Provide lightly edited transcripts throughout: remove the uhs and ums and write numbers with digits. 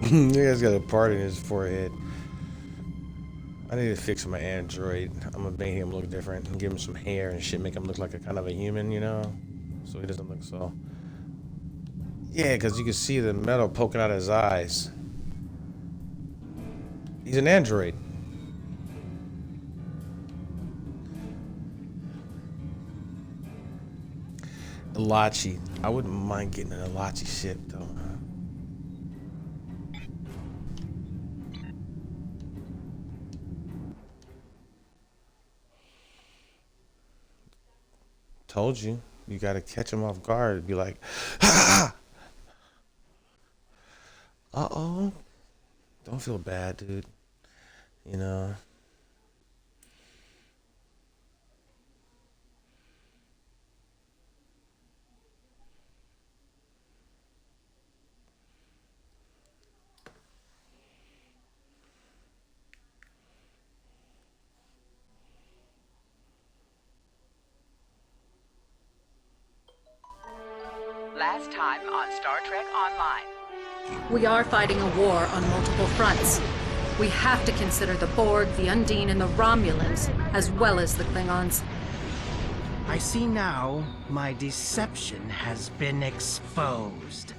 You guys got a part in his forehead. I need to fix my android. I'm gonna make him look different and give him some hair and shit, make him look like a kind of a human, you know? So he doesn't look so... Yeah, because you can see the metal poking out of his eyes. He's an android. Elachi. I wouldn't mind getting an Elachi ship, though. Told you. You gotta catch him off guard. Be like, ah! Uh-oh. Don't feel bad, dude. You know. Last time on Star Trek Online. We are fighting a war on multiple fronts. We have to consider the Borg, the Undine, and the Romulans, as well as the Klingons. I see now my deception has been exposed.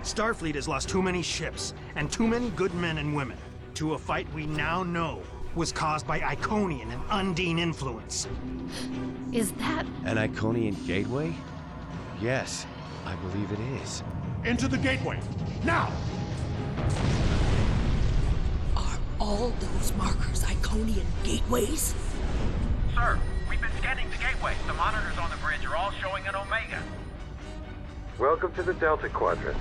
Starfleet has lost too many ships and too many good men and women to a fight we now know was caused by Iconian and Undine influence. Is that... An Iconian gateway? Yes, I believe it is. Into the gateway, now! Are all those markers Iconian gateways? Sir, we've been scanning the gateway. The monitors on the bridge are all showing an Omega. Welcome to the Delta Quadrant.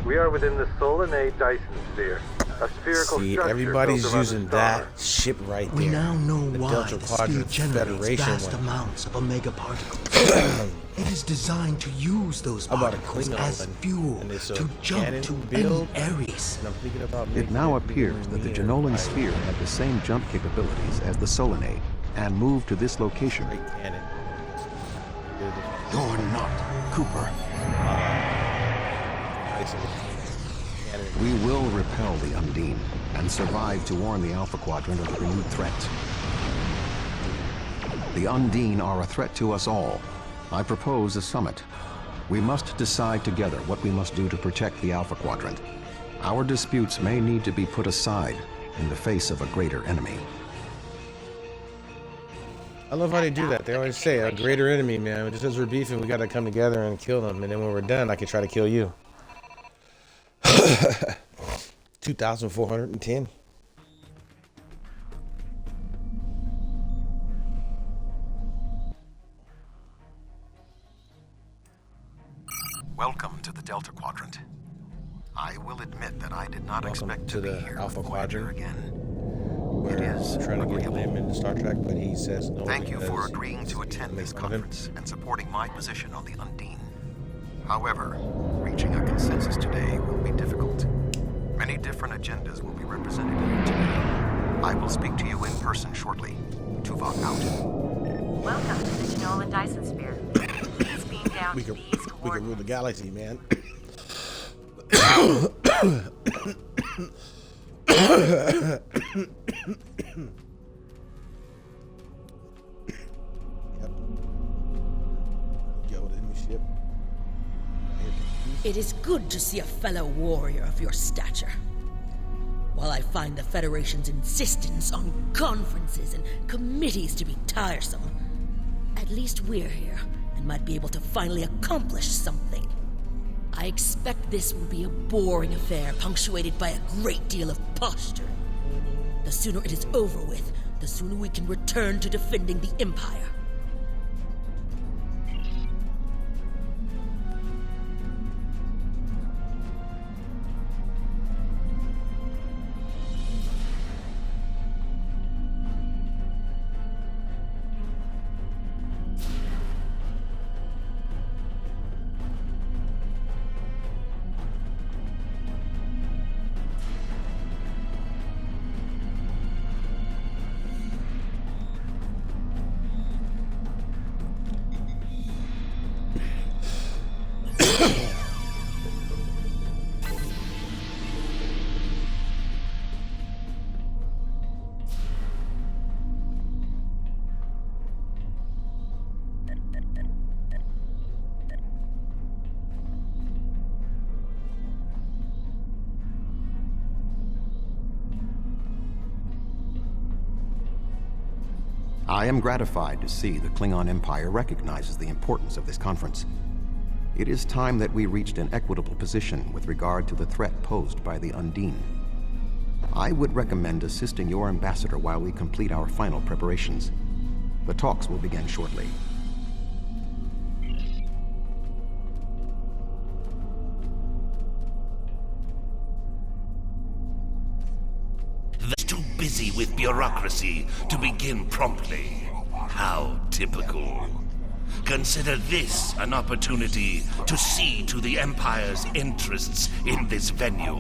We are within the Solanae Dyson Sphere, a spherical See, structure everybody's built around using a star. that ship right there. We now know the why Delta the sphere Quadrant generates Federation vast one. amounts of Omega particles. It is designed to use those About a particles Klingon as and- fuel and it's a to jump cannon to build. any Ares. And I'm thinking about It making now it appears that the near Janolan my Sphere had the same jump capabilities as the Solanae, and moved to this location. great cannon. You're not Cooper. Basically, cannon. We will repel the Undine, and survive to warn the Alpha Quadrant of the renewed threat. The Undine are a threat to us all. I propose a summit. We must decide together what we must do to protect the Alpha Quadrant. Our disputes may need to be put aside in the face of a greater enemy. I love how they do that. They always say a greater enemy, man. Just as we're beefing, we gotta come together and kill them. And then when we're done, I can try to kill you. 2,410. Welcome to the Delta Quadrant. I will admit that I did not Welcome expect to to be the here Alpha with Voyager Quadrant. again. We're It is trying to get agreeable. him into Star Trek, but he says no. Thank you for because agreeing to attend makes this fun of him. conference and supporting my position on the Undine. However, reaching a consensus today will be difficult. Many different agendas will be represented here today. I will speak to you in person shortly. Tuvok out. Welcome to the Solanae Dyson Sphere. Please beam down We to can, these we can coordinates. rule the galaxy, man. Yep. Yo, the new ship. It is good to see a fellow warrior of your stature. While I find the Federation's insistence on conferences and committees to be tiresome, at least we're here and might be able to finally accomplish something. I expect this will be a boring affair punctuated by a great deal of posturing. The sooner it is over with, the sooner we can return to defending the Empire. I am gratified to see the Klingon Empire recognizes the importance of this conference. It is time that we reached an equitable position with regard to the threat posed by the Undine. I would recommend assisting your ambassador while we complete our final preparations. The talks will begin shortly. Too busy with bureaucracy to begin promptly. How typical. Consider this an opportunity to see to the Empire's interests in this venue.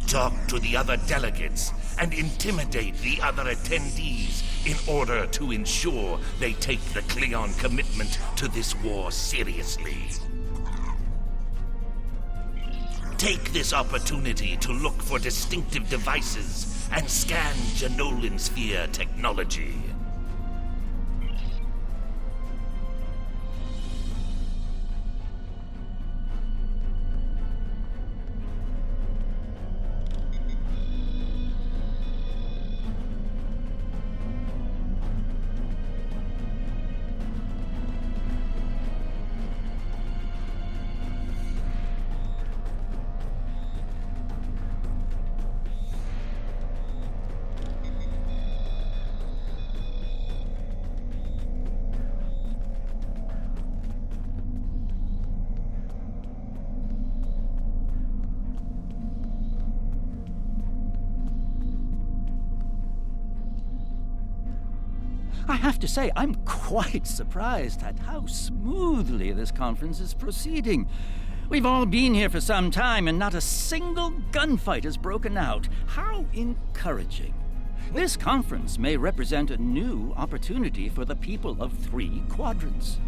Talk to the other delegates and intimidate the other attendees in order to ensure they take the Klingon commitment to this war seriously. Take this opportunity to look for distinctive devices and scan Janolan Sphere technology. I have to say, I'm quite surprised at how smoothly this conference is proceeding. We've all been here for some time, and not a single gunfight has broken out. How encouraging. This conference may represent a new opportunity for the people of 3 quadrants.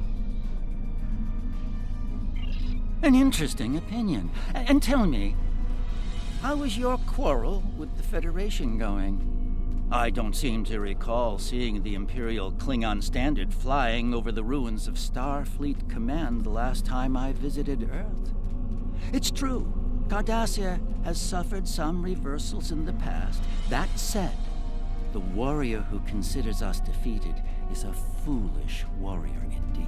An interesting opinion. And tell me, how is your quarrel with the Federation going? I don't seem to recall seeing the Imperial Klingon standard flying over the ruins of Starfleet Command the last time I visited Earth. It's true, Cardassia has suffered some reversals in the past. That said, the warrior who considers us defeated is a foolish warrior indeed.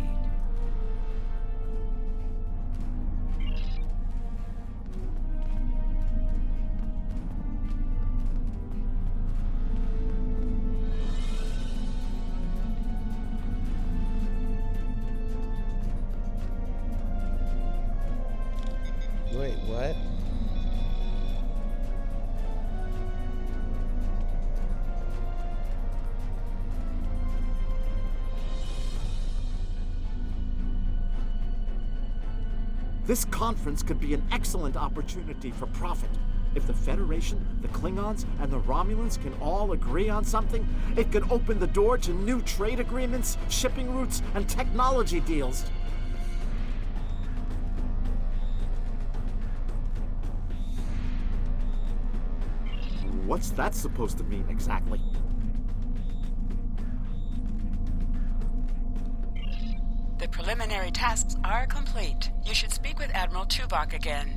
Wait, what? This conference could be an excellent opportunity for profit. If the Federation, the Klingons, and the Romulans can all agree on something, it could open the door to new trade agreements, shipping routes, and technology deals. What's that supposed to mean exactly? The preliminary tasks are complete. You should speak with Admiral Tuvok again.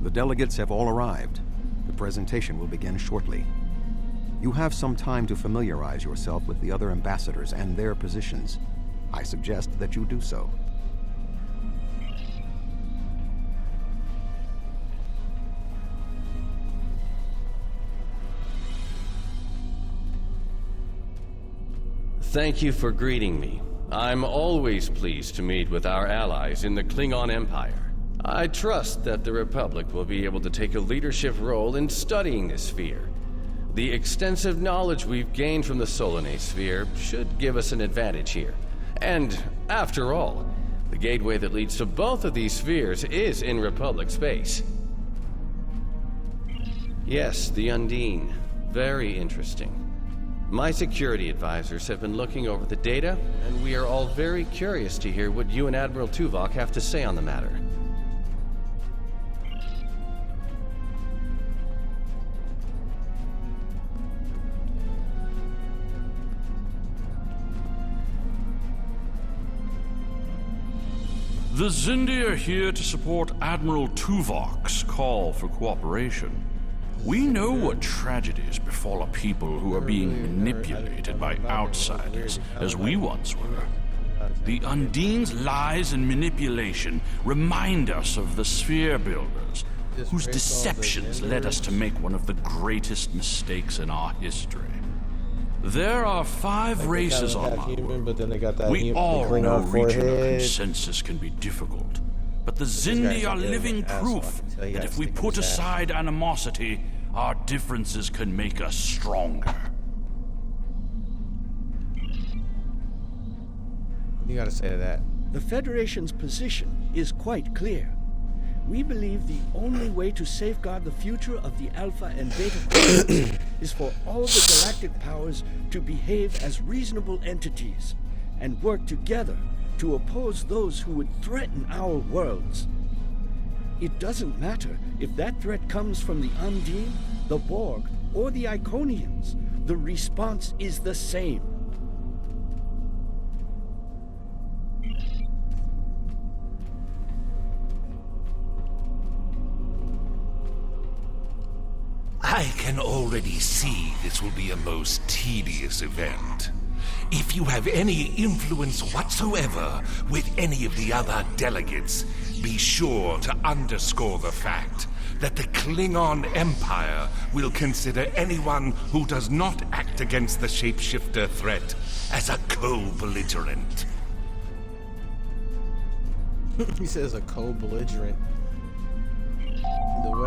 The delegates have all arrived. The presentation will begin shortly. You have some time to familiarize yourself with the other ambassadors and their positions. I suggest that you do so. Thank you for greeting me. I'm always pleased to meet with our allies in the Klingon Empire. I trust that the Republic will be able to take a leadership role in studying this sphere. The extensive knowledge we've gained from the Solanae Sphere should give us an advantage here. And, after all, the gateway that leads to both of these spheres is in Republic space. Yes, the Undine. Very interesting. My security advisors have been looking over the data, and we are all very curious to hear what you and Admiral Tuvok have to say on the matter. The Zindi are here to support Admiral Tuvok's call for cooperation. We know what tragedies befall a people who are being manipulated by outsiders, as we once were. The Undine's lies and manipulation remind us of the Sphere Builders, whose deceptions led us to make one of the greatest mistakes in our history. There are 5 races on my world. We all know reaching a consensus can be difficult, but the Zindi are living proof that if we put aside animosity, our differences can make us stronger. You gotta say to that. The Federation's position is quite clear. We believe the only way to safeguard the future of the Alpha and Beta Quadrants is for all the galactic powers to behave as reasonable entities and work together to oppose those who would threaten our worlds. It doesn't matter if that threat comes from the Undine, the Borg, or the Iconians. The response is the same. I can already see this will be a most tedious event. If you have any influence whatsoever with any of the other delegates, be sure to underscore the fact that the Klingon Empire will consider anyone who does not act against the shapeshifter threat as a co-belligerent. He says a co-belligerent.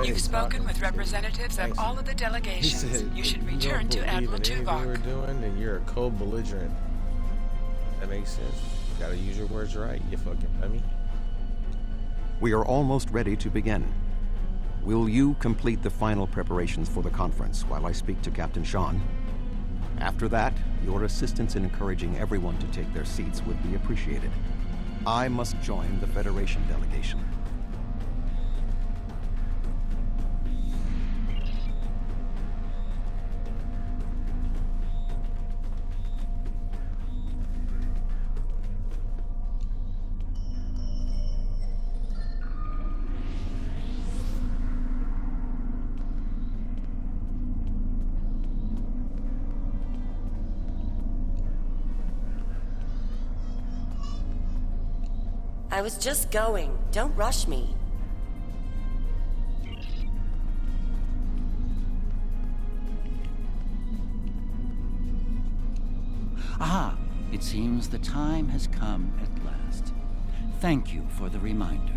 You've spoken with representatives of all of the delegations. You should return to Admiral Tuvok. We were doing, then you're a co-belligerent. That makes sense. You gotta use your words right, you fucking dummy. We are almost ready to begin. Will you complete the final preparations for the conference while I speak to Captain Sean? After that, your assistance in encouraging everyone to take their seats would be appreciated. I must join the Federation delegation. I was just going. Don't rush me. Ah, it seems the time has come at last. Thank you for the reminder.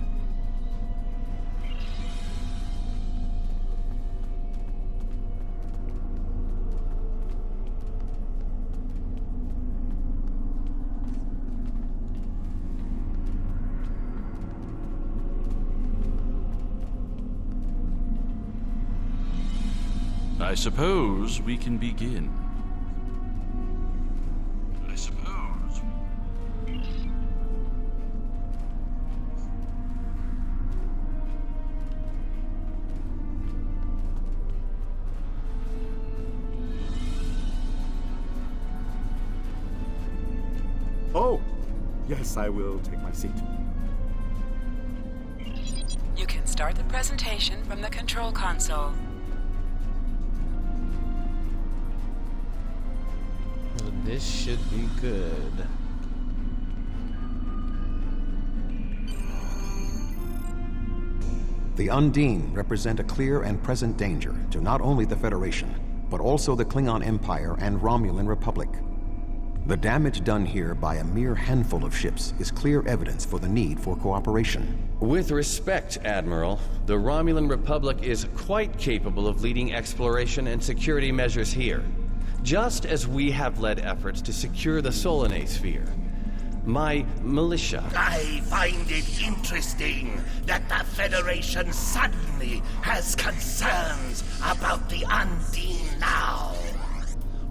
I suppose we can begin. I suppose. Oh, yes, I will take my seat. You can start the presentation from the control console. This should be good. The Undine represent a clear and present danger to not only the Federation, but also the Klingon Empire and Romulan Republic. The damage done here by a mere handful of ships is clear evidence for the need for cooperation. With respect, Admiral, the Romulan Republic is quite capable of leading exploration and security measures here, just as we have led efforts to secure the Solanae Sphere. My militia... I find it interesting that the Federation suddenly has concerns about the Undine now.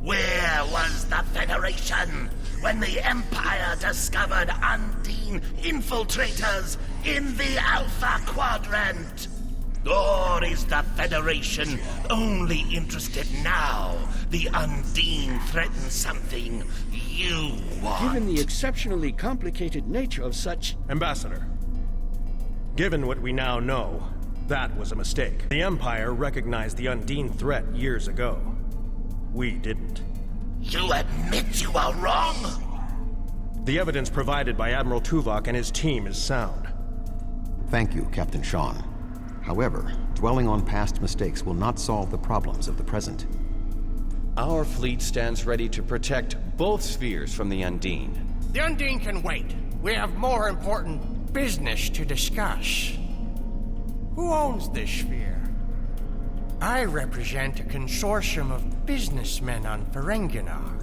Where was the Federation when the Empire discovered Undine infiltrators in the Alpha Quadrant? Or is the Federation only interested now the Undine threatens something you want? Given the exceptionally complicated nature of such... Ambassador, Given what we now know, that was a mistake. The Empire recognized the Undine threat years ago. We didn't. You admit you are wrong? The evidence provided by Admiral Tuvok and his team is sound. Thank you, Captain Sean. However, dwelling on past mistakes will not solve the problems of the present. Our fleet stands ready to protect both spheres from the Undine. The Undine can wait. We have more important business to discuss. Who owns this sphere? I represent a consortium of businessmen on Ferenginar.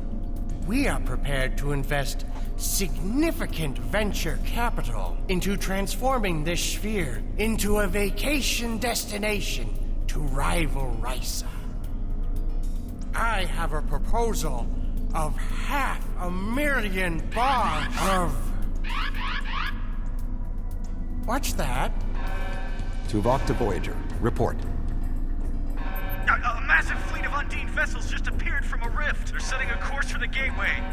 We are prepared to invest significant venture capital into transforming this sphere into a vacation destination to rival Risa. I have a proposal of $500,000 of... What's that? Tuvok to Voyager. Report. A massive fleet of Undine vessels just appeared from a rift. They're setting a course for the gateway.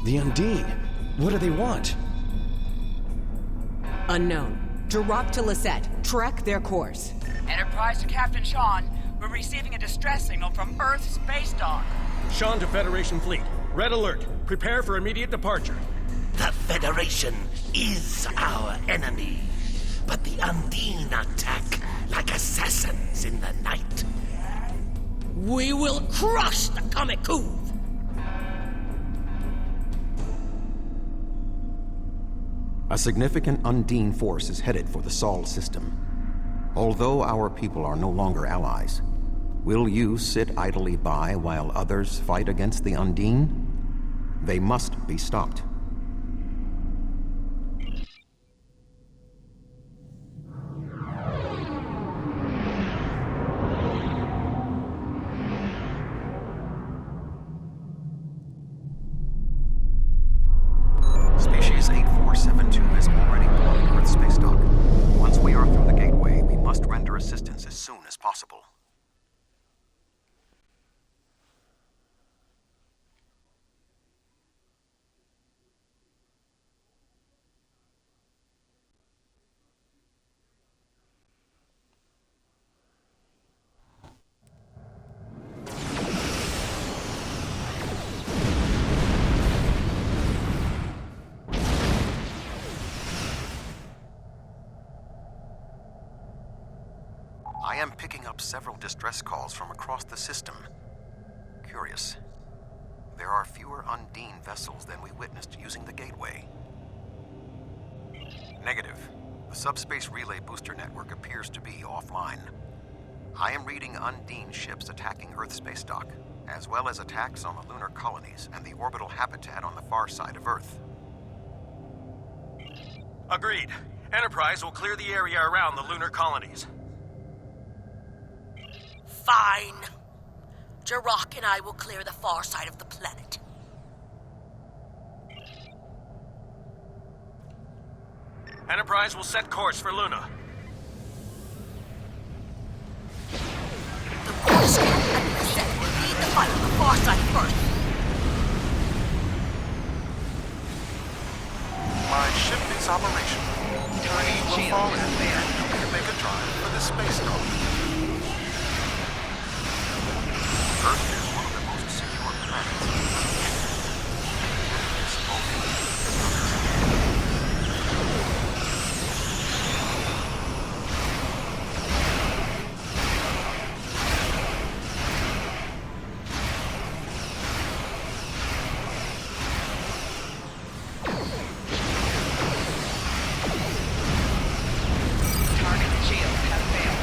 The Undine? What do they want? Unknown. Drop to Lisette. Track their course. Enterprise to Captain Sean. We're receiving a distress signal from Earth Space Dock. Sean to Federation Fleet. Red alert. Prepare for immediate departure. The Federation is our enemy, but the Undine attack like assassins in the night. We will crush the Comic Cove! A significant Undine force is headed for the Sol system. Although our people are no longer allies, will you sit idly by while others fight against the Undine? They must be stopped. Species 8472 is already boarded Earth Space Dock. Once we are through the gateway, we must render assistance as soon as possible. I am picking up several distress calls from across the system. Curious. There are fewer Undine vessels than we witnessed using the gateway. Negative. The subspace relay booster network appears to be offline. I am reading Undine ships attacking Earth Space Dock, as well as attacks on the lunar colonies and the orbital habitat on the far side of Earth. Agreed. Enterprise will clear the area around the lunar colonies. Fine. Jirok and I will clear the far side of the planet. Enterprise will set course for Luna. The Boy Scout and Lisette will lead the fight on the far side of Earth. My ship is operational. We will fall in and make a drive for the space colony. Earth is one of the most secure planets. Target shields have failed.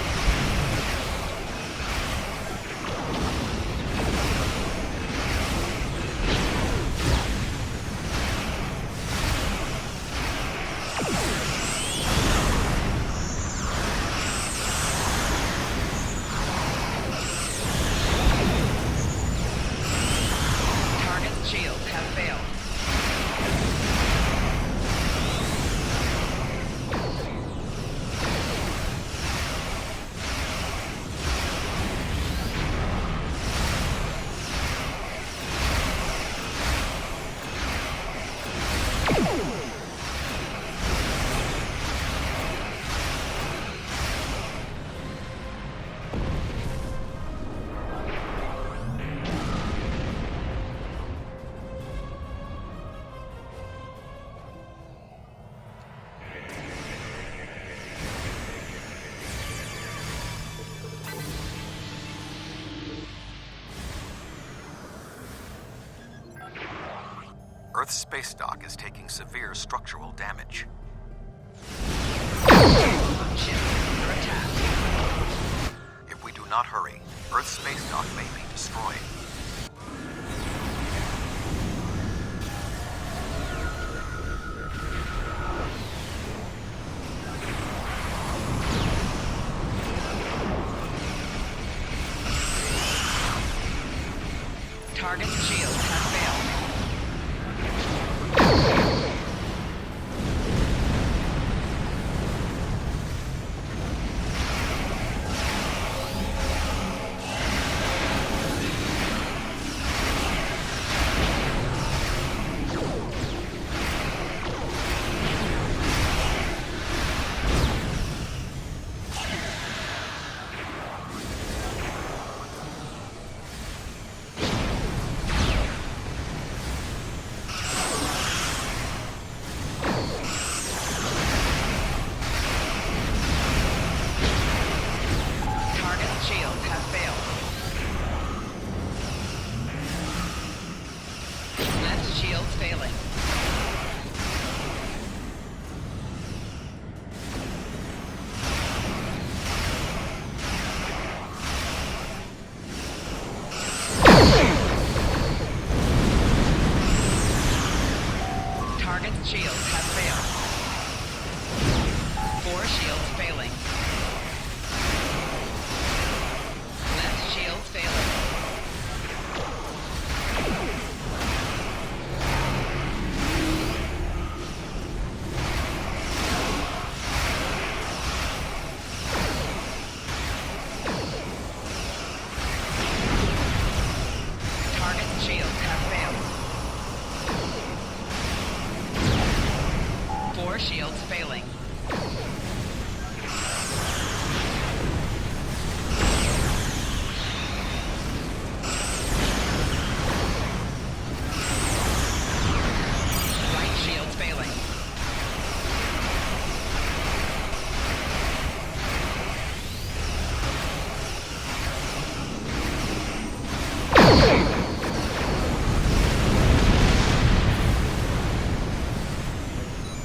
Earth's space dock is taking severe structural damage. If we do not hurry, Earth's space dock may be destroyed. Target's shield has failed. Shields have failed. 4 shields failing. Left shield failing. Target's shields have failed. 4 shields failing. Right shield failing.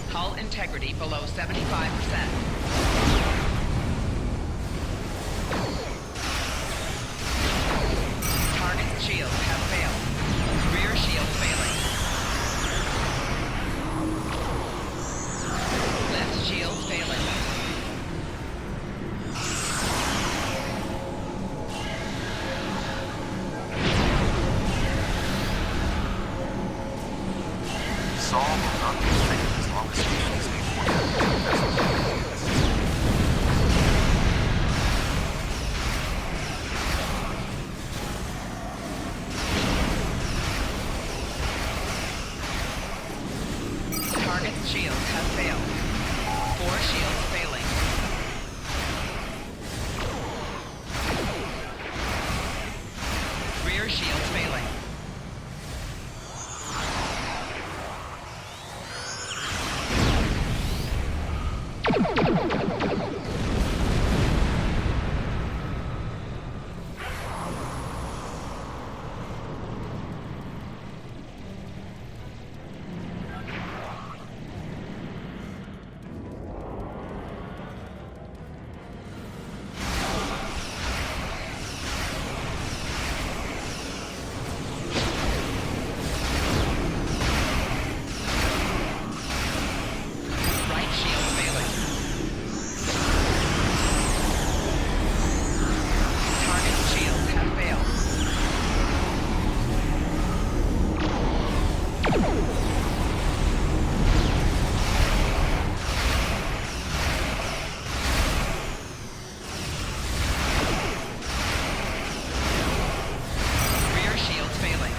Hull integrity below 75%. Target's shields have failed. Rear shield failing. Left shield failing. Saul will not be safe as long as species need more vessels. Target's shields have failed. 4 shields failing. Rear shields failing. Right shield failing. Target's shields have failed. Rear shields failing.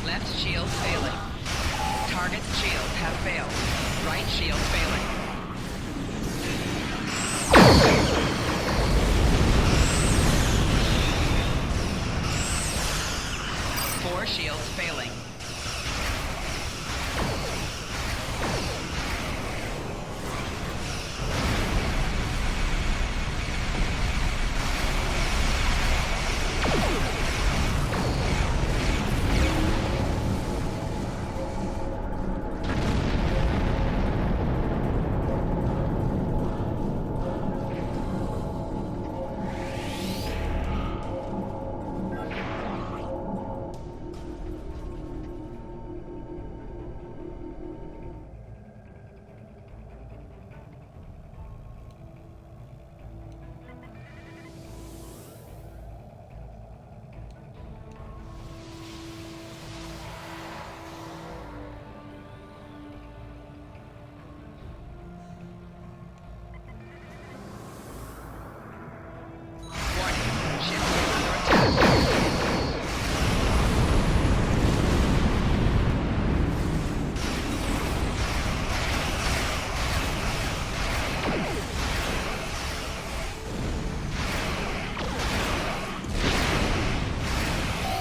Left shield failing. Target's shields have failed. Right shield failing. Four shields failing.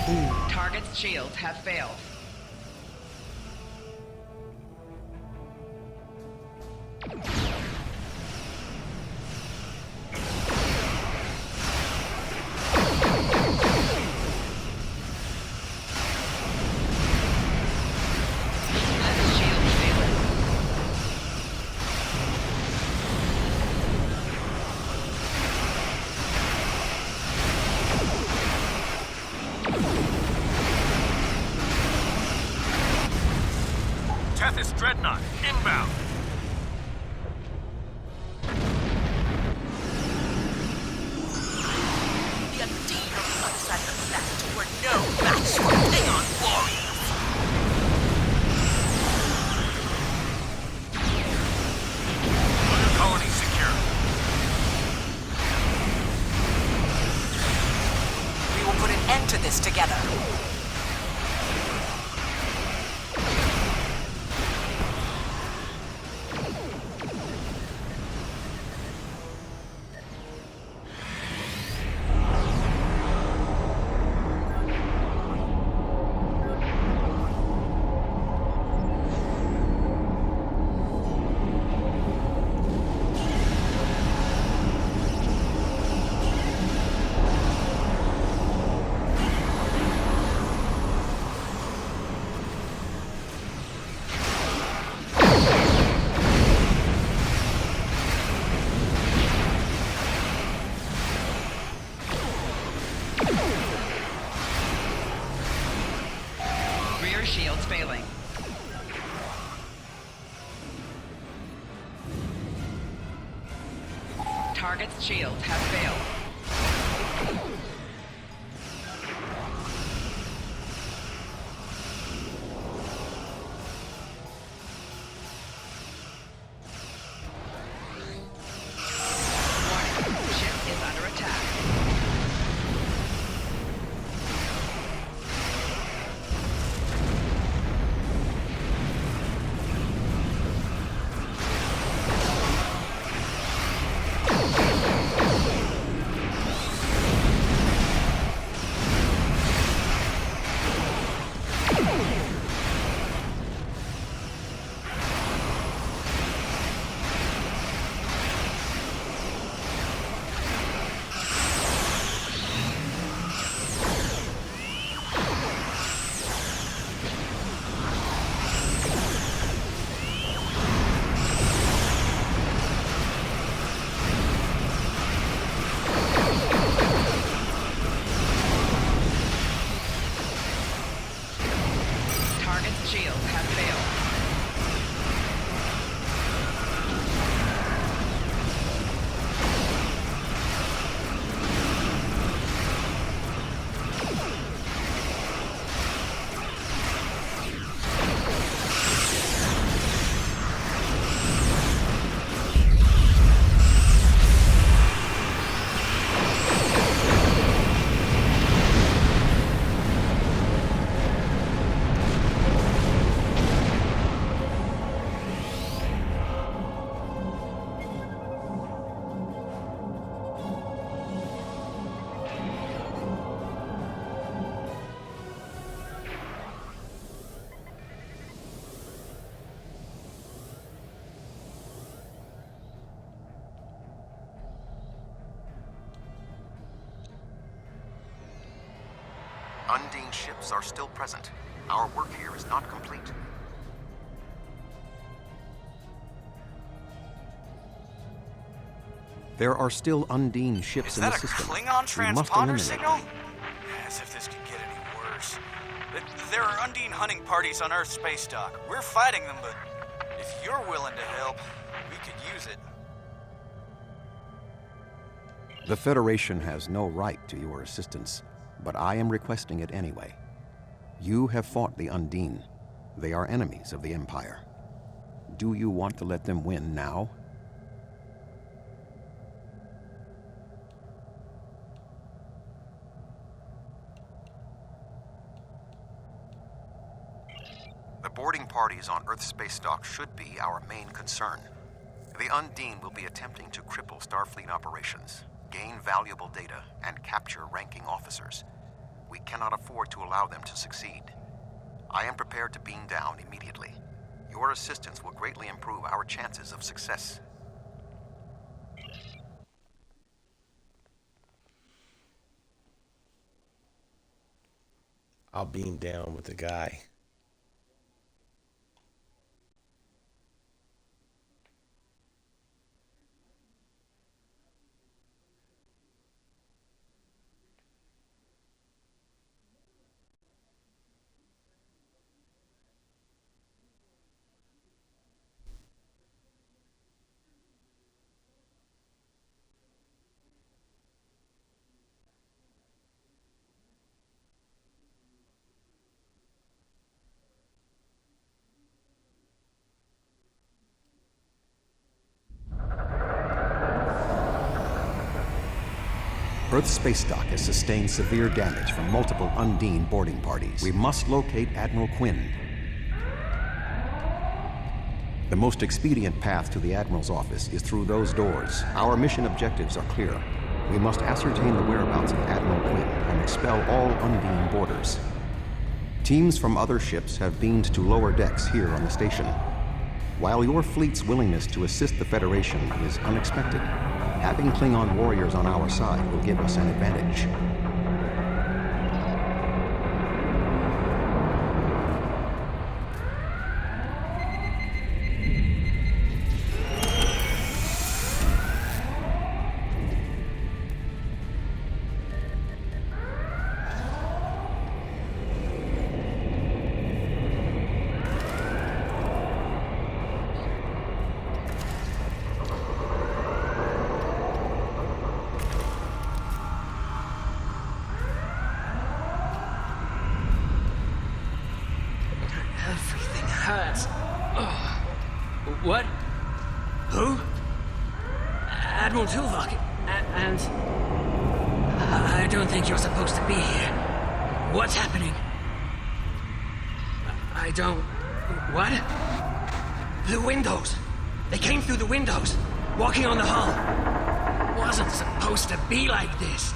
Target's shields have failed. Dreadnought, inbound. The Undine are outside the fact we're no match for Klingon warriors. Other colony secure. We will put an end to this together. Shields failing. Target's shields have failed. Warning, ship is under attack. Shields have failed. Undine ships are still present. Our work here is not complete. There are still Undine ships in the system. Is that a Klingon transponder signal? As if this could get any worse. There are Undine hunting parties on Earth's space dock. We're fighting them, but if you're willing to help, we could use it. The Federation has no right to your assistance, but I am requesting it anyway. You have fought the Undine. They are enemies of the Empire. Do you want to let them win now? The boarding parties on Earth's space dock should be our main concern. The Undine will be attempting to cripple Starfleet operations, gain valuable data, and capture ranking officers. We cannot afford to allow them to succeed. I am prepared to beam down immediately. Your assistance will greatly improve our chances of success. I'll beam down with the guy. Earth's space dock has sustained severe damage from multiple Undine boarding parties. We must locate Admiral Quinn. The most expedient path to the Admiral's office is through those doors. Our mission objectives are clear. We must ascertain the whereabouts of Admiral Quinn and expel all Undine boarders. Teams from other ships have beamed to lower decks here on the station. While your fleet's willingness to assist the Federation is unexpected, having Klingon warriors on our side will give us an advantage. Everything hurts. Oh. What? Who? Admiral Tuvok. And... I don't think you're supposed to be here. What's happening? I don't... What? The windows. They came through the windows, walking on the hull. Wasn't supposed to be like this.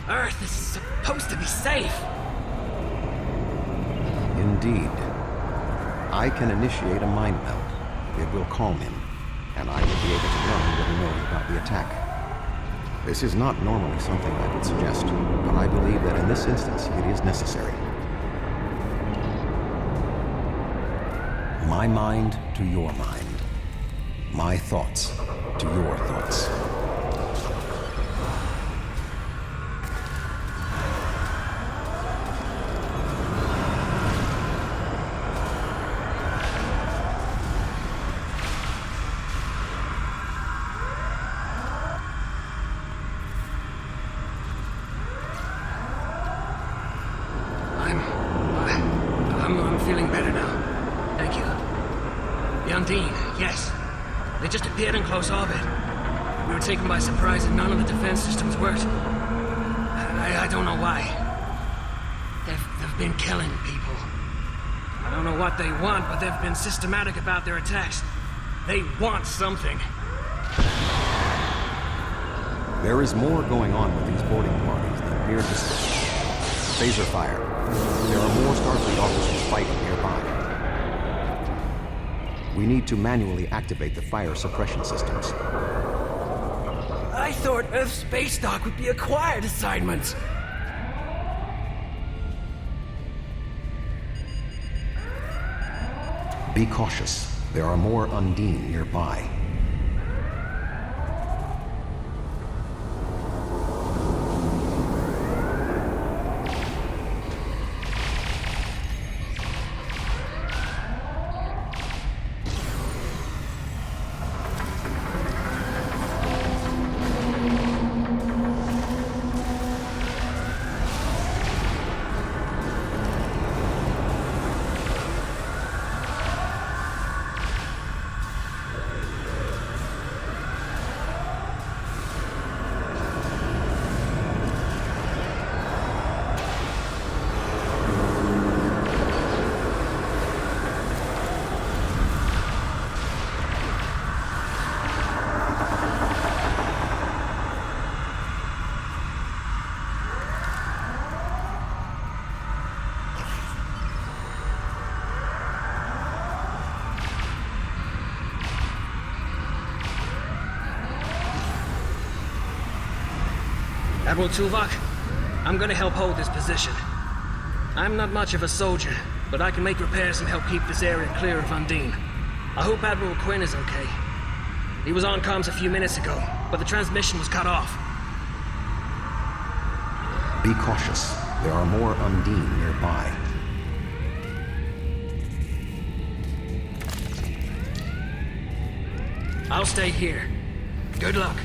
Earth is supposed to be safe. Indeed. I can initiate a mind meld. It will calm him, and I will be able to learn what he knows about the attack. This is not normally something I would suggest, but I believe that in this instance it is necessary. My mind to your mind. My thoughts to your thoughts. I'm feeling better now. Thank you. The Undine, yes. They just appeared in close orbit. We were taken by surprise and none of the defense systems worked. I don't know why. They've been killing people. I don't know what they want, but they've been systematic about their attacks. They want something. There is more going on with these boarding parties than mere discussion. Phaser fire. There are more Starfleet officers fighting nearby. We need to manually activate the fire suppression systems. I thought Earth's space dock would be a quiet assignment. Be cautious. There are more Undine nearby. Admiral Tuvok, I'm gonna help hold this position. I'm not much of a soldier, but I can make repairs and help keep this area clear of Undine. I hope Admiral Quinn is okay. He was on comms a few minutes ago, but the transmission was cut off. Be cautious. There are more Undine nearby. I'll stay here. Good luck.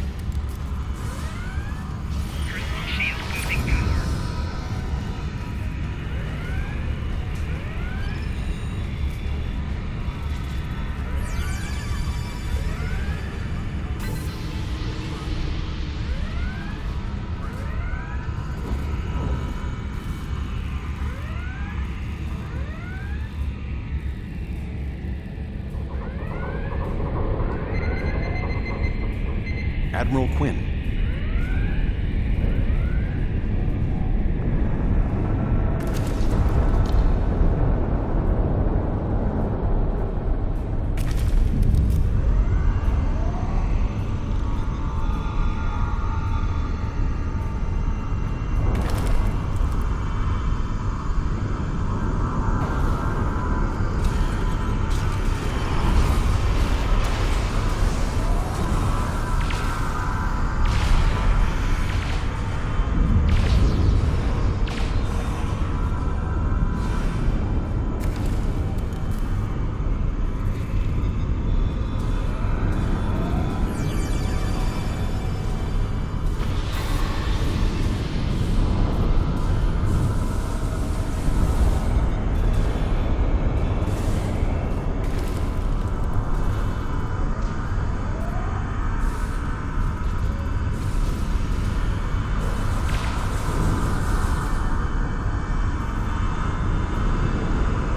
Admiral Quinn.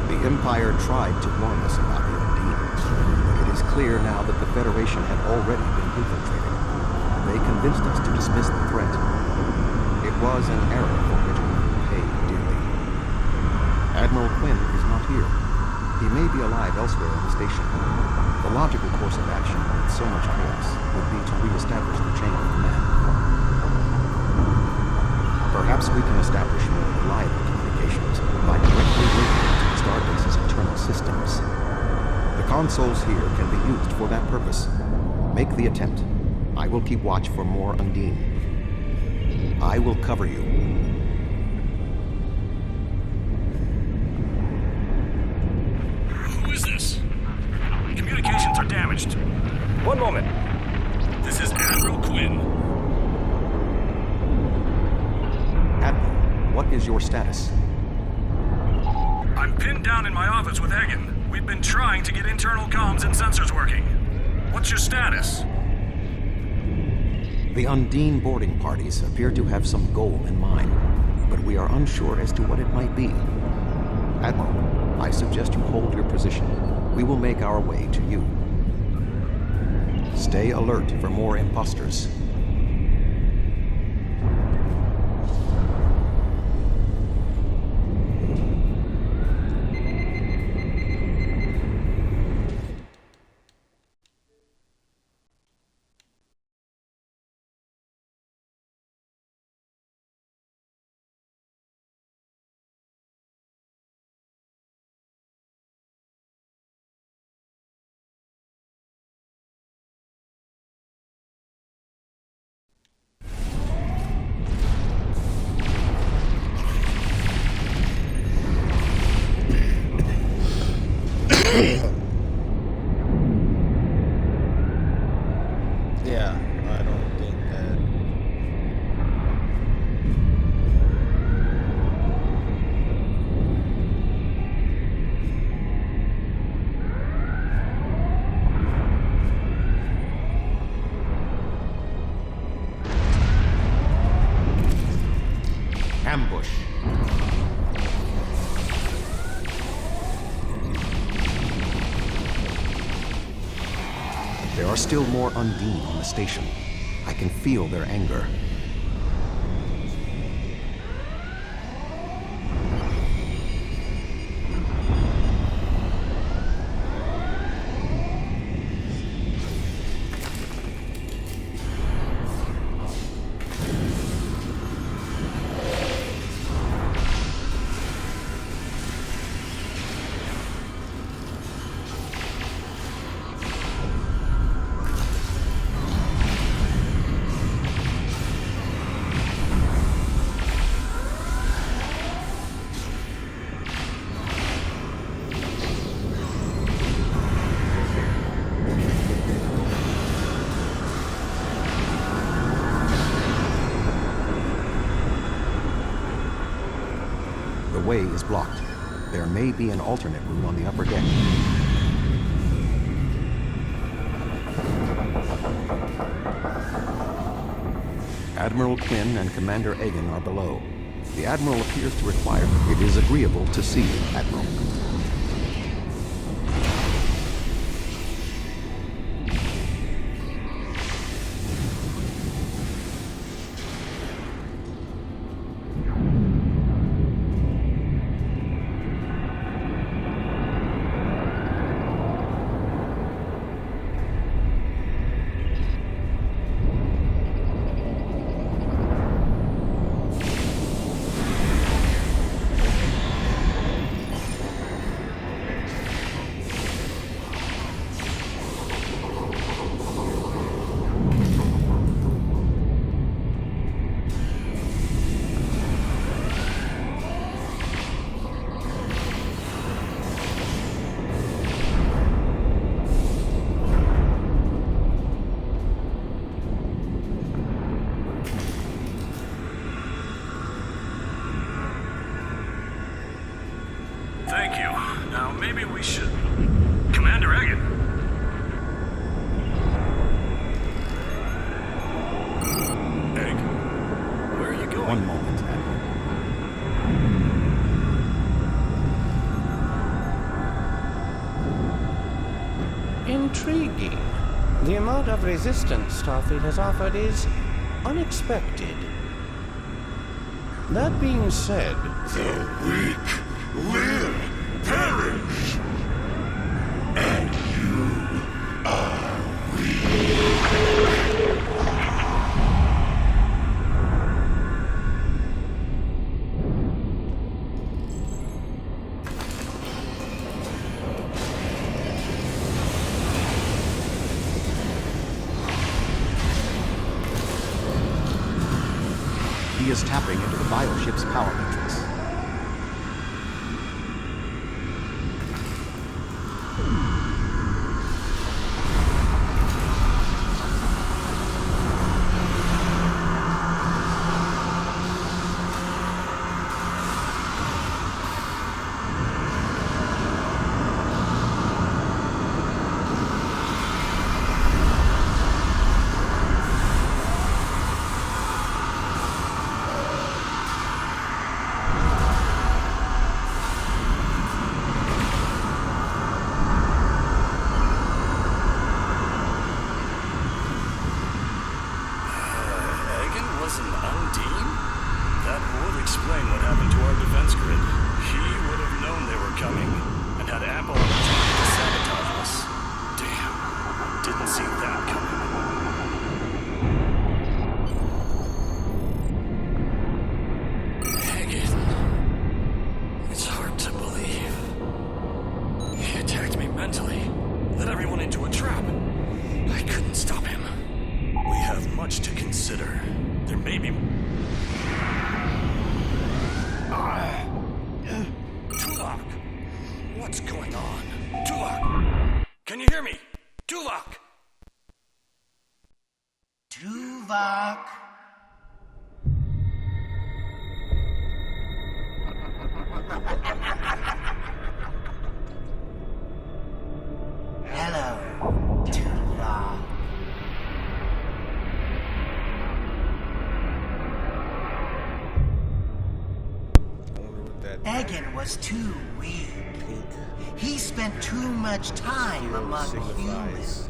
The Empire tried to warn us about the Undine, but it is clear now that the Federation had already been infiltrated. They convinced us to dismiss the threat. It was an error for which we will pay dearly. Admiral Quinn is not here. He may be alive elsewhere in the station. The logical course of action with so much chaos would be to re-establish the chain of command. Perhaps we can establish more reliable communications by directly linking it to the Starbase's internal systems. The consoles here can be used for that purpose. Make the attempt. I will keep watch for more Undine. I will cover you. Who is this? Communications are damaged. One moment. This is Admiral Quinn. Admiral, what is your status? I'm pinned down in my office with Egan. We've been trying to get internal comms and sensors working. What's your status? The Undine boarding parties appear to have some goal in mind, but we are unsure as to what it might be. Admiral, I suggest you hold your position. We will make our way to you. Stay alert for more imposters. Yeah, I don't think that. Ambush. There are still more Undine on the station. I can feel their anger. The way is blocked. There may be an alternate route on the upper deck. Admiral Quinn and Commander Egan are below. The Admiral appears to require. It is agreeable to see you, Admiral. Thank you. Now, maybe we should... Commander Egan! Egg, where are you going? One moment, Admiral. Intriguing. The amount of resistance Starfleet has offered is unexpected. That being said... The weak will perish. And you are He is tapping into the bioship's power matrix. Egan was too weak. He spent too much time among humans.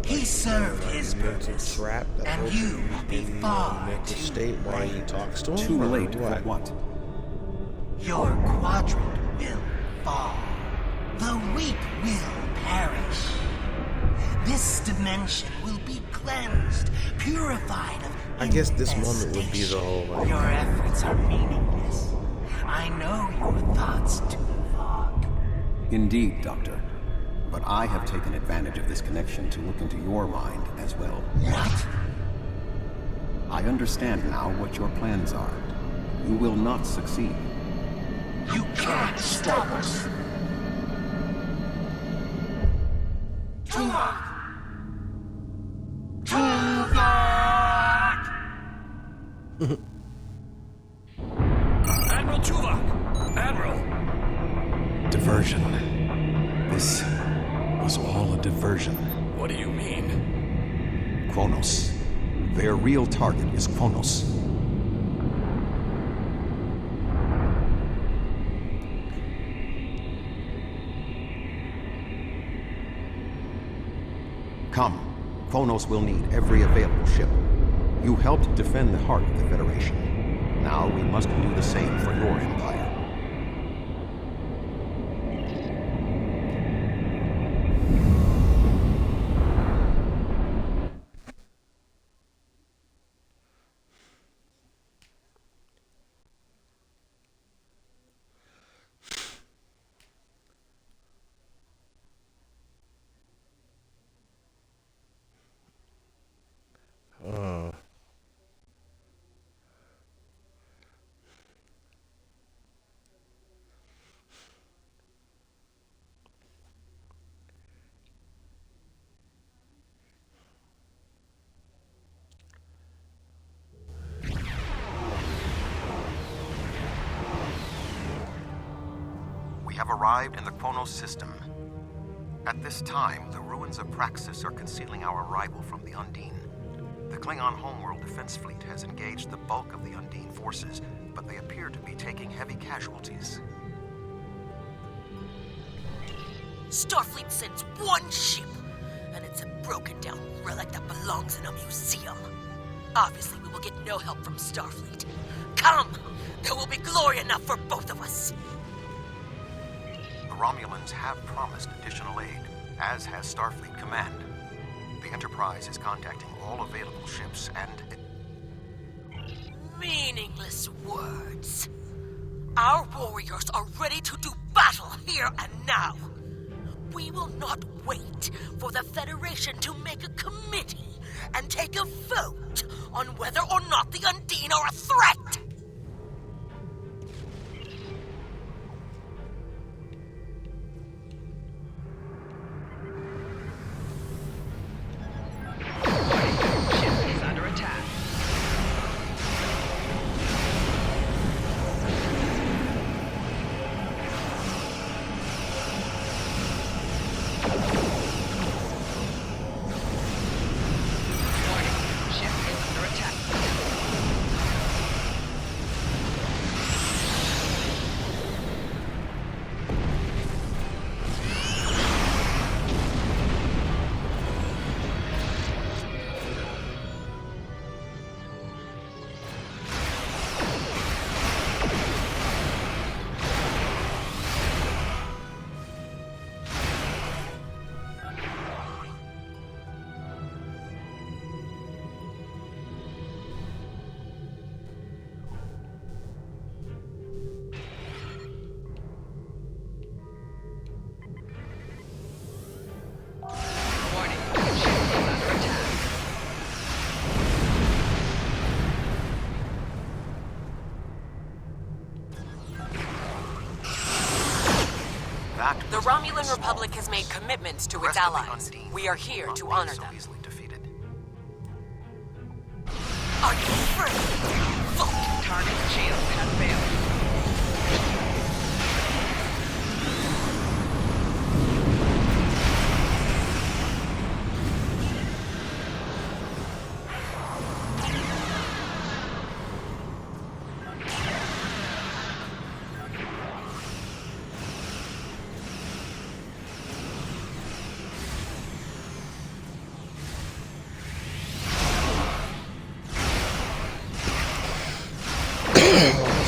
He served his purpose, and you will be far too while he talks to him. Too late for what? Your quadrant will fall. The weak will perish. This dimension will be cleansed, purified of I guess this moment would be the whole like... Your efforts are meaningless. I know your thoughts, Tuvok. Indeed, Doctor. But I have taken advantage of this connection to look into your mind as well. What? I understand now what your plans are. You will not succeed. You can't stop us. Tuvok! Admiral Tuvok! Tuvok! Admiral! Diversion. This was all a diversion. What do you mean? Kronos. Their real target is Kronos. Come. Kronos will need every available ship. You helped defend the heart of the Federation. Now we must do the same for your empire. We have arrived in the Kronos system. At this time, the ruins of Praxis are concealing our arrival from the Undine. The Klingon homeworld defense fleet has engaged the bulk of the Undine forces, but they appear to be taking heavy casualties. Starfleet sends one ship, and it's a broken-down relic that belongs in a museum. Obviously, we will get no help from Starfleet. Come! There will be glory enough for both of us! The Romulans have promised additional aid, as has Starfleet Command. The Enterprise is contacting all available ships and... Meaningless words. Our warriors are ready to do battle here and now. We will not wait for the Federation to make a committee and take a vote on whether or not the Undine are a threat. The Romulan Republic has made commitments to its allies. We are here to honor them. Are you afraid? Target's shields have failed.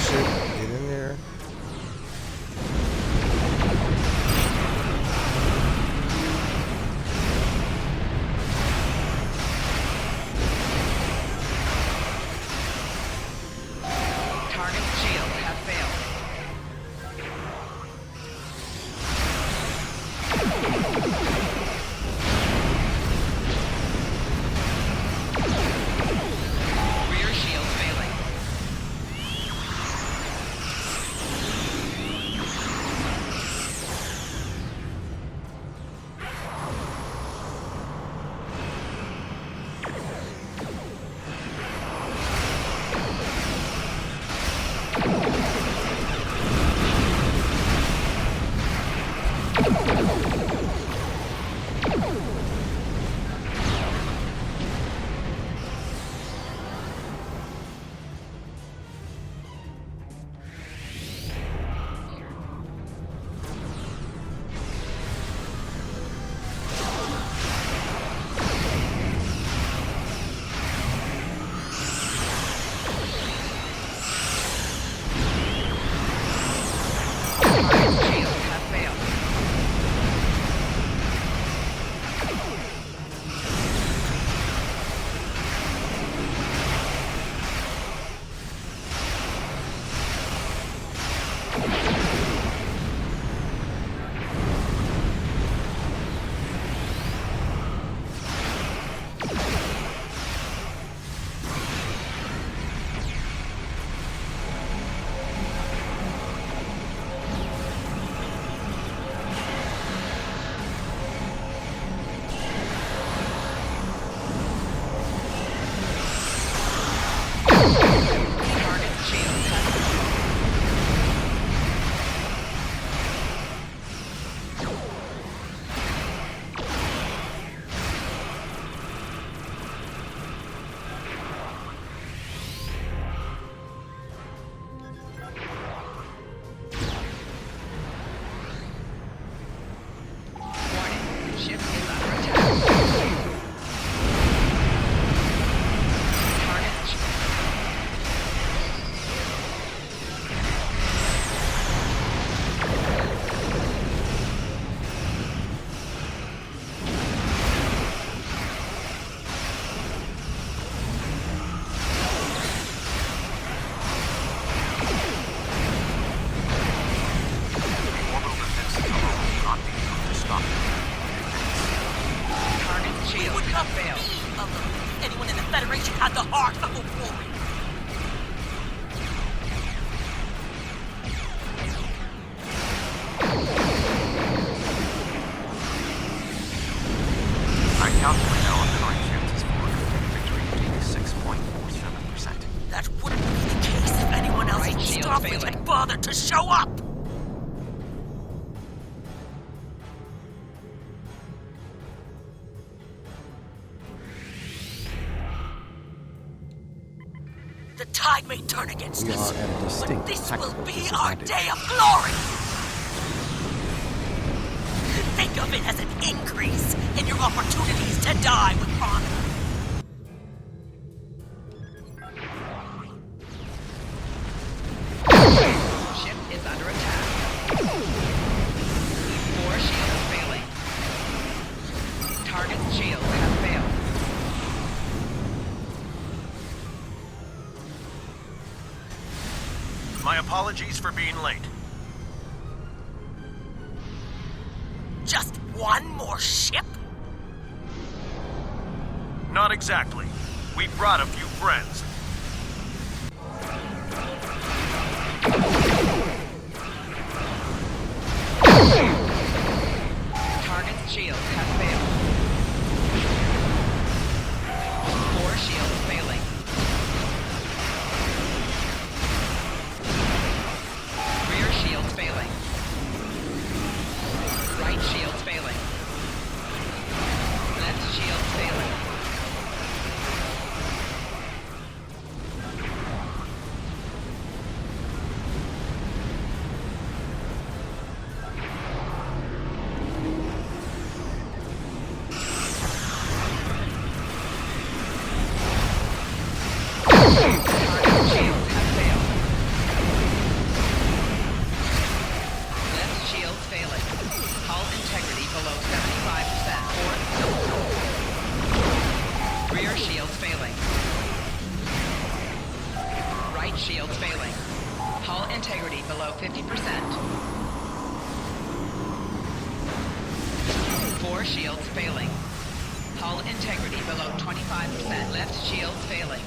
Shit. may turn against We us, are at a but distinct this will tactical be our disadvantage. day of glory! Think of it as an increase in your opportunities to die with honor. Ship is under attack. 4 shields failing. Target's shields have failed. My apologies for being late. Just one more ship? Not exactly. We brought a few friends. Target's shields have failed. 4 shields failing. Rear shields failing. Right shields failing. Left shields failing. Target's shields have failed. Left shields failing. Hull integrity below 75%. Rear shields failing. Right shields failing. Hull integrity below 50%. 4 shields failing. Hull integrity below 25%. Left shields failing.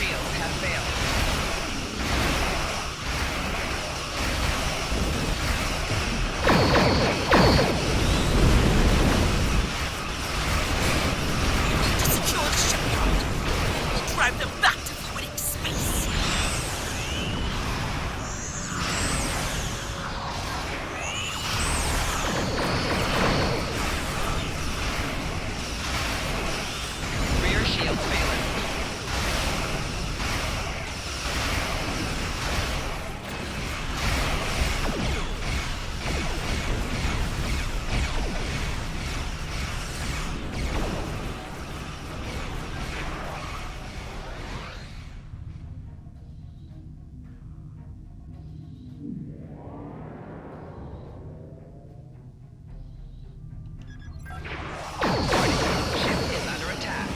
shields have failed. Secure the shipyard. We'll drive them back to fluidic space. Rear shield failing. Ship is under attack.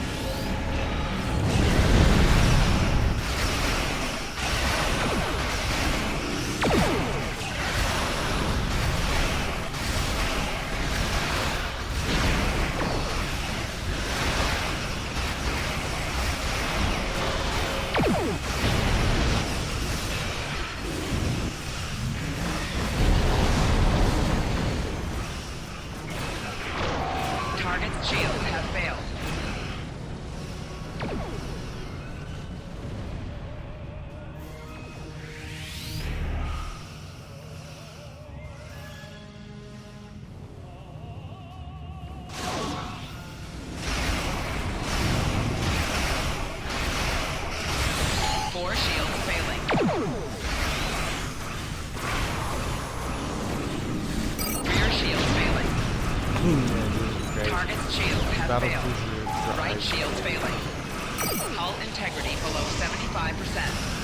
Target's shields have failed. Four shields failing. Rear shield failing. Target's shield have failed. Right shield failing. Hull integrity below 75%.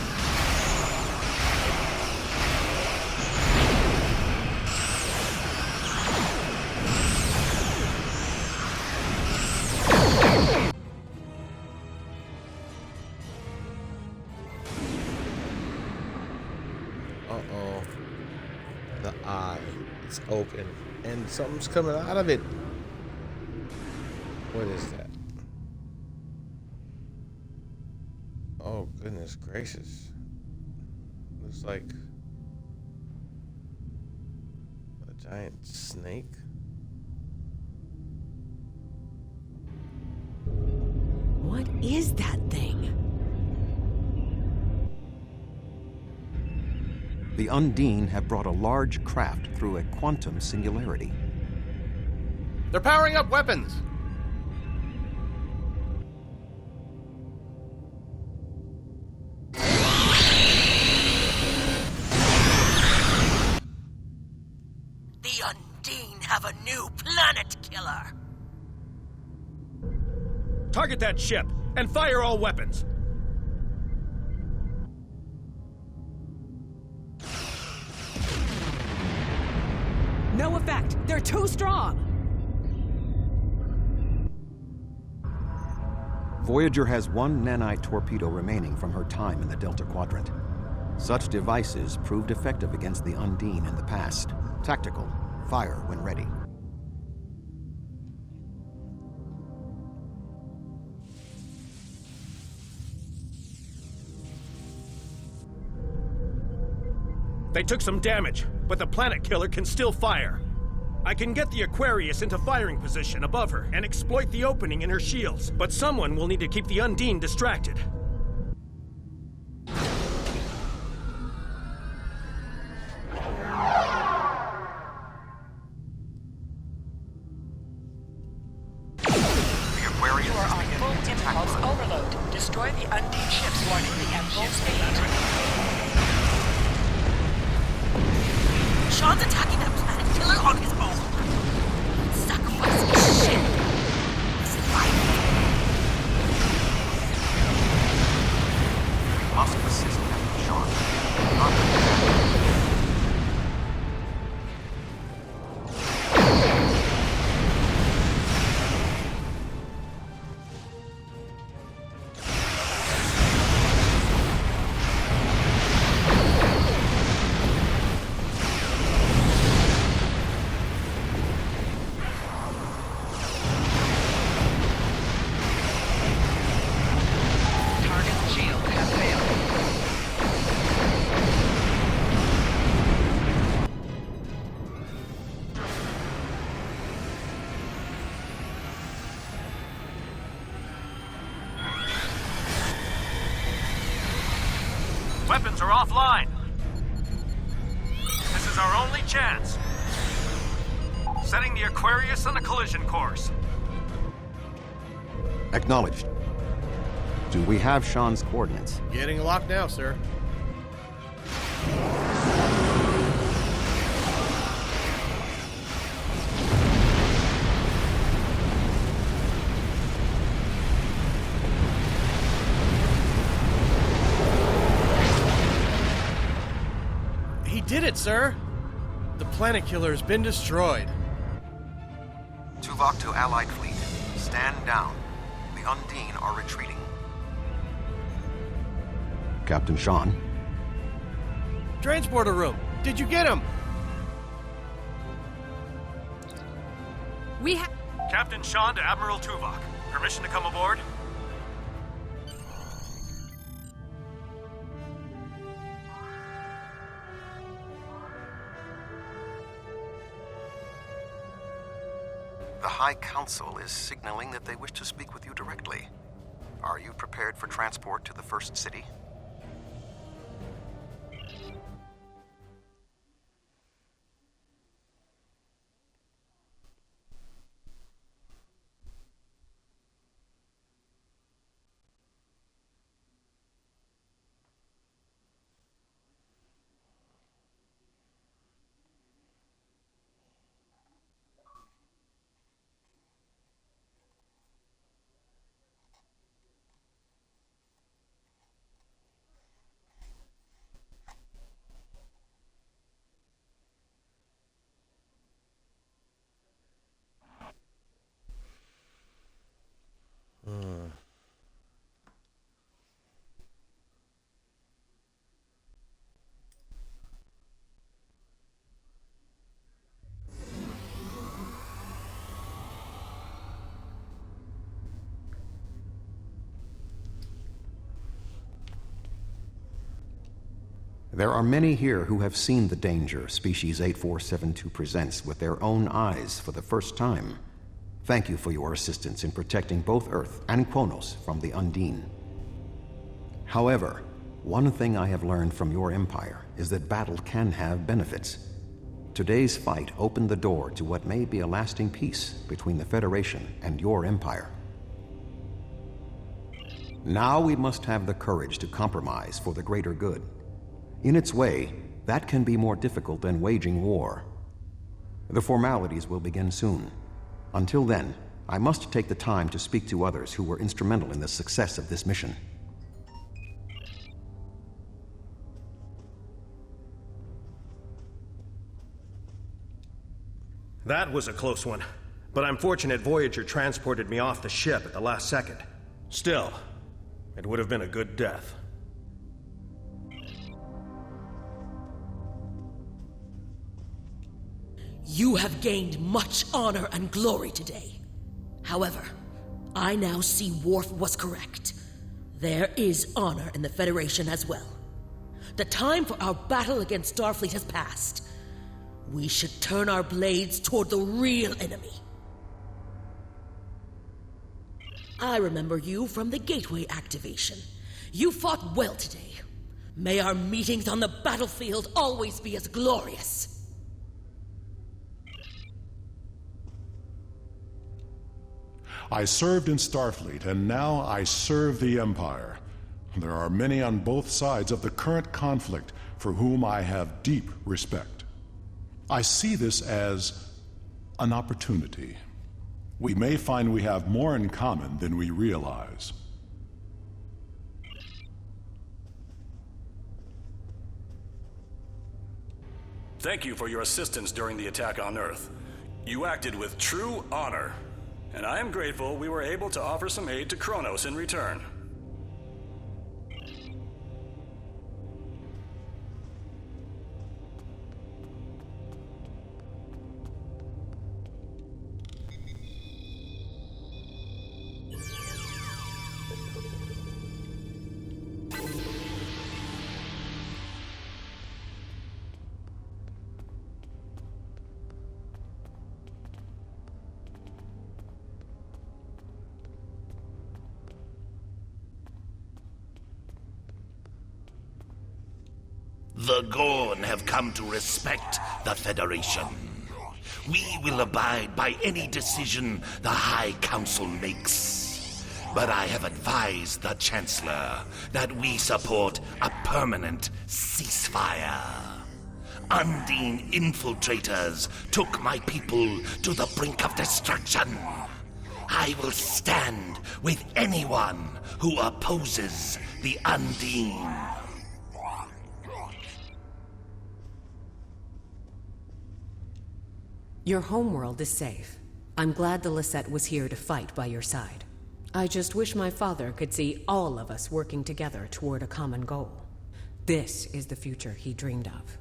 Uh-oh. The eye. It's open. And something's coming out of it. What is that? Oh, goodness gracious. Looks like a giant snake. What is that thing? The Undine have brought a large craft through a quantum singularity. They're powering up weapons! The Undine have a new planet killer. Target that ship and fire all weapons. No effect. They're too strong. Voyager has one nanite torpedo remaining from her time in the Delta Quadrant. Such devices proved effective against the Undine in the past. Tactical. Fire when ready. They took some damage, but the planet killer can still fire. I can get the Aquarius into firing position above her and exploit the opening in her shields, but someone will need to keep the Undine distracted. You are on full impulse overload. Destroy the Undine ships. Warning, the at full speed. Sean's attacking that planet killer on his own. Sacrificing his ship. We must assist Captain Sean. weapons are offline. This is our only chance. Setting the Aquarius on a collision course. Acknowledged. Do we have Sean's coordinates? Getting locked now, sir. He did it, sir! The planet killer has been destroyed. Tuvok to Allied fleet. Stand down. The Undine are retreating. Captain Sean. Transporter room! Did you get him? We have... Captain Sean to Admiral Tuvok. Permission to come aboard? The High Council is signaling that they wish to speak with you directly. Are you prepared for transport to the First City? There are many here who have seen the danger Species 8472 presents with their own eyes for the first time. Thank you for your assistance in protecting both Earth and Kronos from the Undine. However, one thing I have learned from your empire is that battle can have benefits. Today's fight opened the door to what may be a lasting peace between the Federation and your empire. Now we must have the courage to compromise for the greater good. In its way, that can be more difficult than waging war. The formalities will begin soon. Until then, I must take the time to speak to others who were instrumental in the success of this mission. That was a close one. But I'm fortunate Voyager transported me off the ship at the last second. Still, it would have been a good death. You have gained much honor and glory today. However, I now see Worf was correct. There is honor in the Federation as well. The time for our battle against Starfleet has passed. We should turn our blades toward the real enemy. I remember you from the Gateway activation. You fought well today. May our meetings on the battlefield always be as glorious. I served in Starfleet, and now I serve the Empire. There are many on both sides of the current conflict for whom I have deep respect. I see this as an opportunity. We may find we have more in common than we realize. Thank you for your assistance during the attack on Earth. You acted with true honor, and I am grateful we were able to offer some aid to Kronos in return. The Gorn have come to respect the Federation. We will abide by any decision the High Council makes. But I have advised the Chancellor that we support a permanent ceasefire. Undine infiltrators took my people to the brink of destruction. I will stand with anyone who opposes the Undine. Your homeworld is safe. I'm glad the Lisette was here to fight by your side. I just wish my father could see all of us working together toward a common goal. This is the future he dreamed of.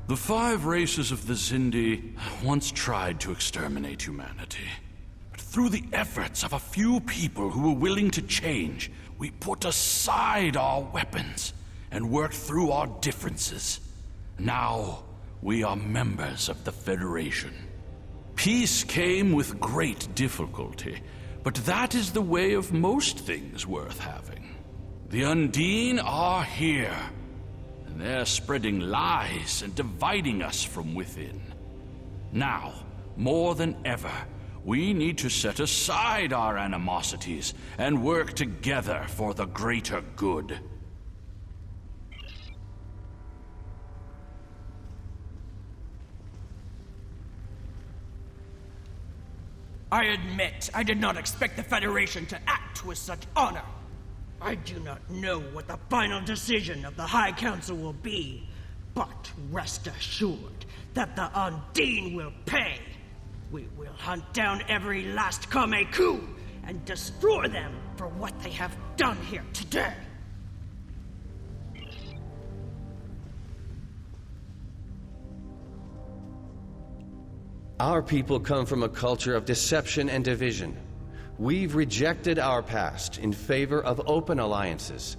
The 5 races of the Zindi once tried to exterminate humanity. But through the efforts of a few people who were willing to change, we put aside our weapons and worked through our differences. Now, we are members of the Federation. Peace came with great difficulty, but that is the way of most things worth having. The Undine are here, and they're spreading lies and dividing us from within. Now, more than ever, we need to set aside our animosities and work together for the greater good. I admit I did not expect the Federation to act with such honor. I do not know what the final decision of the High Council will be, but rest assured that the Undine will pay. We will hunt down every last Kameku and destroy them for what they have done here today. Our people come from a culture of deception and division. We've rejected our past in favor of open alliances.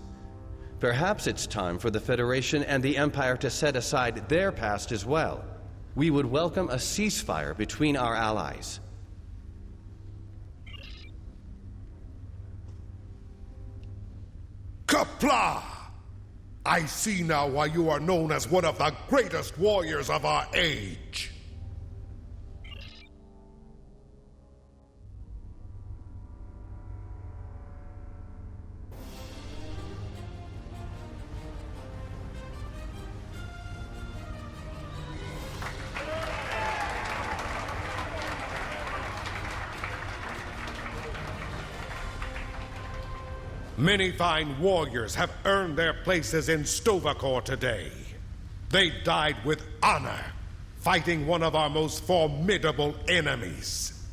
Perhaps it's time for the Federation and the Empire to set aside their past as well. We would welcome a ceasefire between our allies. Kapla! I see now why you are known as one of the greatest warriors of our age. Many fine warriors have earned their places in Stovacor today. They died with honor, fighting one of our most formidable enemies.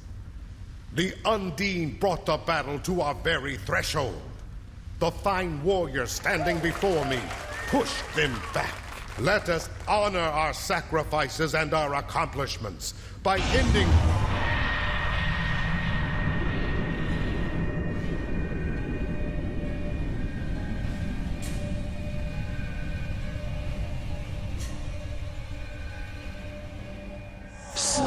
The Undine brought the battle to our very threshold. The fine warriors standing before me pushed them back. Let us honor our sacrifices and our accomplishments by ending... So,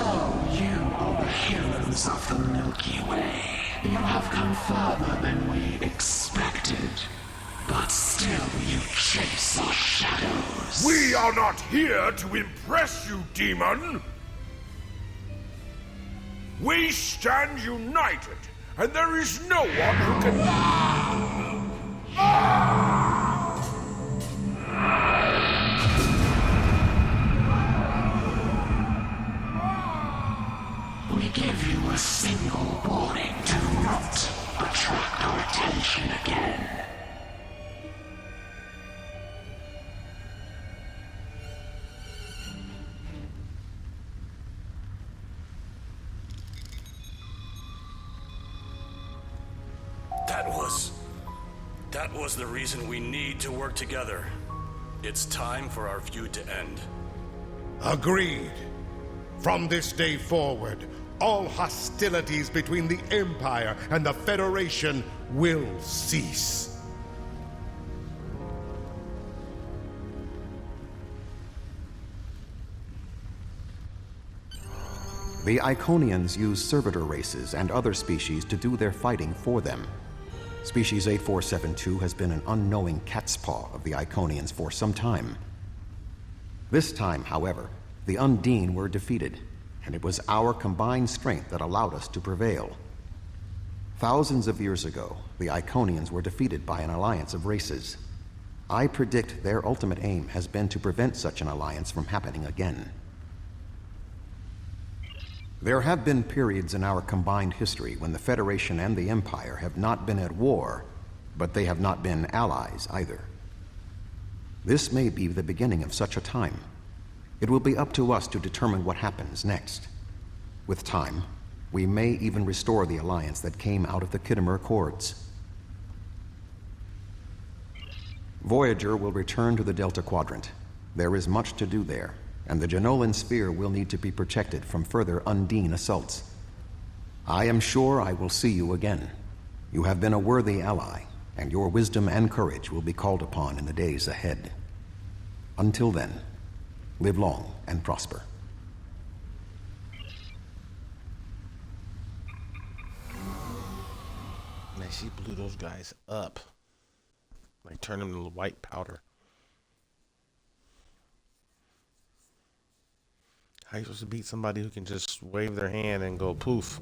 you are the heroes of the Milky Way. You have come further than we expected. But still you chase our shadows. We are not here to impress you, demon! We stand united, and there is no one who can... We give you a single warning to not attract our attention again. That was the reason we need to work together. It's time for our feud to end. Agreed. From this day forward, all hostilities between the Empire and the Federation will cease. The Iconians use servitor races and other species to do their fighting for them. Species 8472 has been an unknowing catspaw of the Iconians for some time. This time, however, the Undine were defeated, and it was our combined strength that allowed us to prevail. Thousands of years ago, the Iconians were defeated by an alliance of races. I predict their ultimate aim has been to prevent such an alliance from happening again. There have been periods in our combined history when the Federation and the Empire have not been at war, but they have not been allies either. This may be the beginning of such a time. It will be up to us to determine what happens next. With time, we may even restore the alliance that came out of the Khitomer Accords. Voyager will return to the Delta Quadrant. There is much to do there, and the Jenolan Sphere will need to be protected from further Undine assaults. I am sure I will see you again. You have been a worthy ally, and your wisdom and courage will be called upon in the days ahead. Until then, live long and prosper. Man, she blew those guys up. Like, turn them into white powder. How are you supposed to beat somebody who can just wave their hand and go poof?